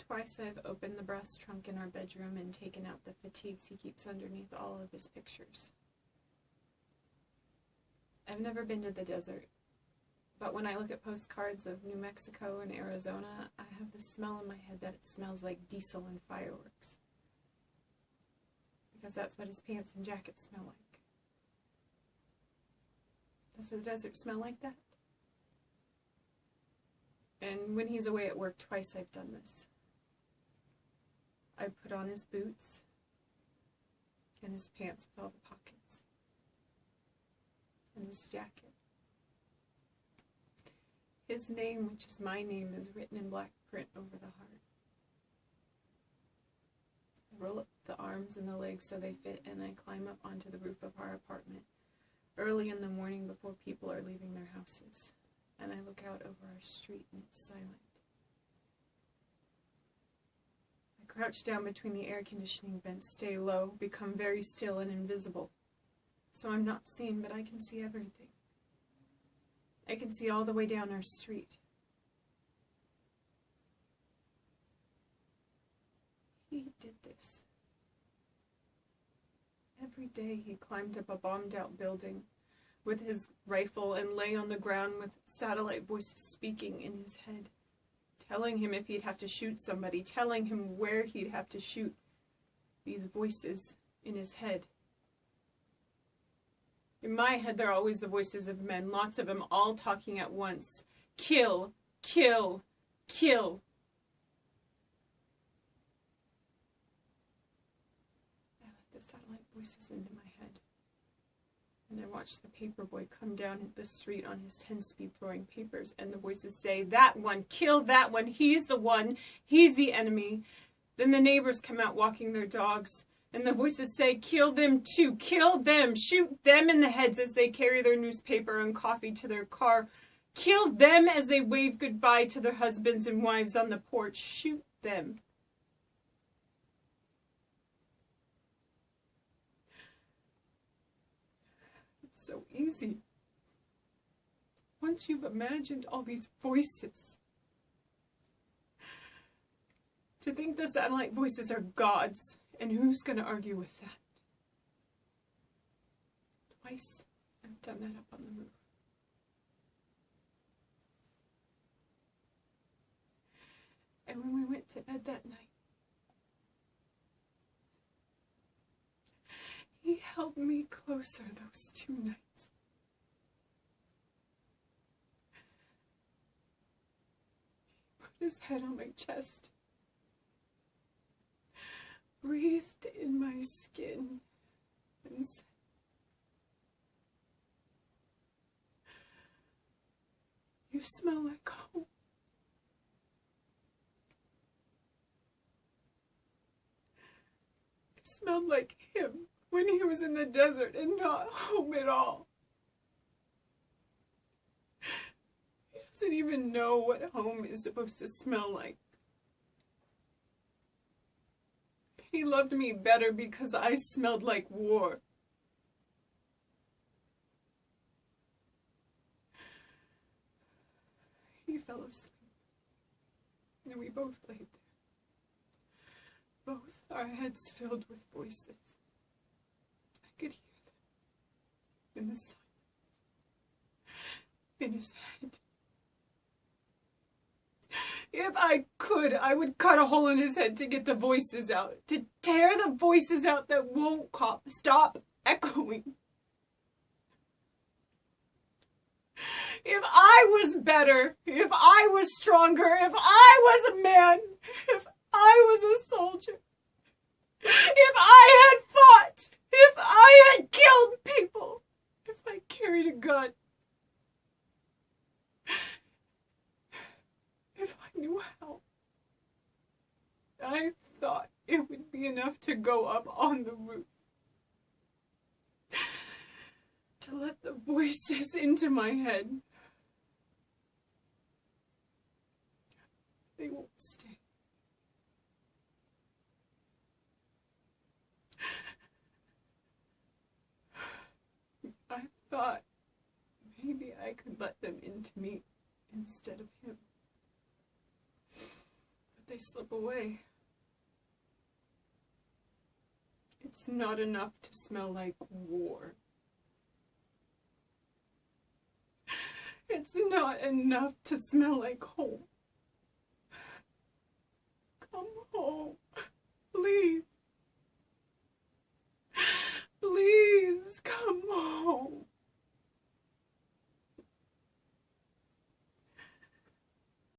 Twice I've opened the brass trunk in our bedroom and taken out the fatigues he keeps underneath all of his pictures. I've never been to the desert, but when I look at postcards of New Mexico and Arizona, I have the smell in my head that it smells like diesel and fireworks. Because that's what his pants and jacket smell like. Does the desert smell like that? And when he's away at work, twice I've done this. I put on his boots and his pants with all the pockets and his jacket. His name, which is my name, is written in black print over the heart. I roll up the arms and the legs so they fit, and I climb up onto the roof of our apartment early in the morning before people are leaving their houses, and I look out over our street and it's silent. I crouch down between the air conditioning vents, stay low, become very still and invisible. So I'm not seen, but I can see everything. I can see all the way down our street. He did this. Every day he climbed up a bombed-out building with his rifle and lay on the ground with satellite voices speaking in his head, telling him if he'd have to shoot somebody, telling him where he'd have to shoot. These voices in his head. In my head, they're always the voices of men, lots of them, all talking at once. Kill, kill, kill. I let the satellite voices into my head. And I watched the paper boy come down the street on his 10-speed throwing papers, and the voices say, that one, kill that one, he's the one, he's the enemy. Then the neighbors come out walking their dogs, and the voices say, kill them too, kill them, shoot them in the heads as they carry their newspaper and coffee to their car. Kill them as they wave goodbye to their husbands and wives on the porch. Shoot them. So easy. Once you've imagined all these voices, to think the satellite voices are gods, and who's going to argue with that? Twice I've done that up on the roof. And when we went to bed that night, he held me closer those 2 nights. He put his head on my chest, breathed in my skin, and said, "You smell like home." It smelled like him when he was in the desert and not home at all. He doesn't even know what home is supposed to smell like. He loved me better because I smelled like war. He fell asleep, and we both laid there. Both our heads filled with voices. I could hear them in the silence, in his head. If I could, I would cut a hole in his head to get the voices out, to tear the voices out that won't stop echoing. If I was better, if I was stronger, if I was a man, if I was a soldier, if I had fought, if I had killed people, if I carried a gun, if I knew how, I thought it would be enough to go up on the roof, to let the voices into my head. They won't stay. I thought maybe I could let them into me instead of him. But they slip away. It's not enough to smell like war. It's not enough to smell like home. Come home, please.